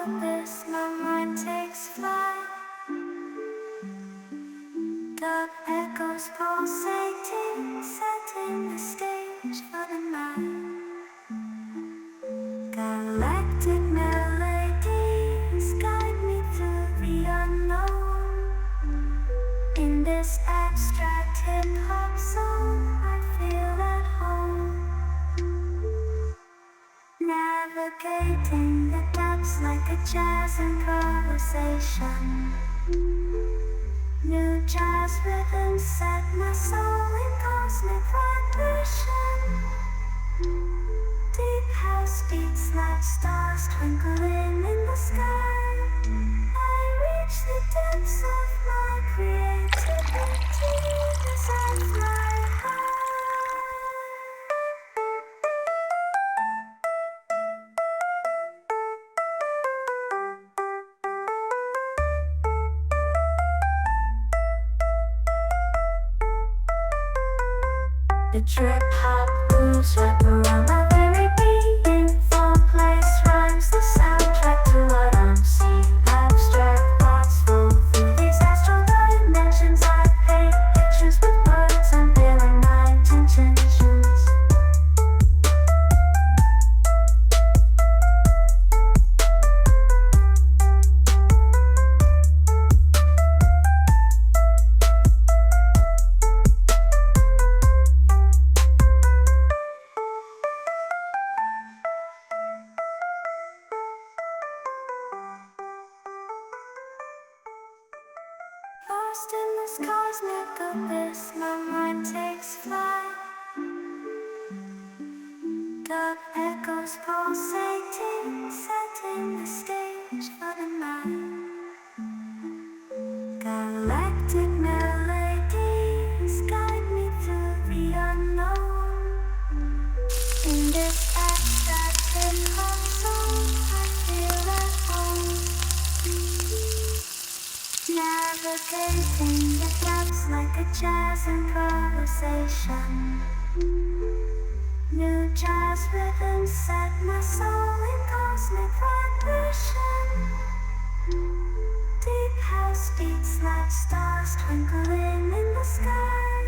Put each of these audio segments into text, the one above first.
abyss, my mind takes flight. The echoes pulsating, setting the stage for the night. Galactic melodies guide me through the unknown. In this abstract hip-hop song, I feel at home. Navigating the depths like a jazz improvisation. New jazz rhythms set my soul in cosmic vibration. Deep house beats like stars twinkling in the sky. I reach the depths of my creativity as I fly high. The trip hop grooves wrap around my very being. Four-place rhymes, the soundtrack to what I'm seeing. Abstract thoughts flow through these astral dimensions. I paint pictures with words, unveiling my intentions. Lost in this cosmic abyss, my mind takes flight. The echoes pulsating, setting the stage for the night. Galactic melodies guide me through the unknown. In this abstract hip-hop song, I feel at home. Navigating the depths like a jazz improvisation. New jazz rhythms set my soul in cosmic vibration. Deep house beats like stars twinkling in the sky.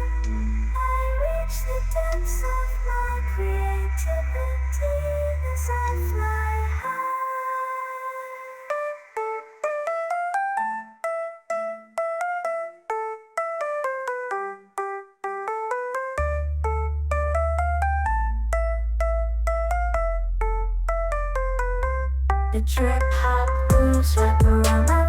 I reach the depths of my creativity as I fly high. The trip hop grooves wrap around my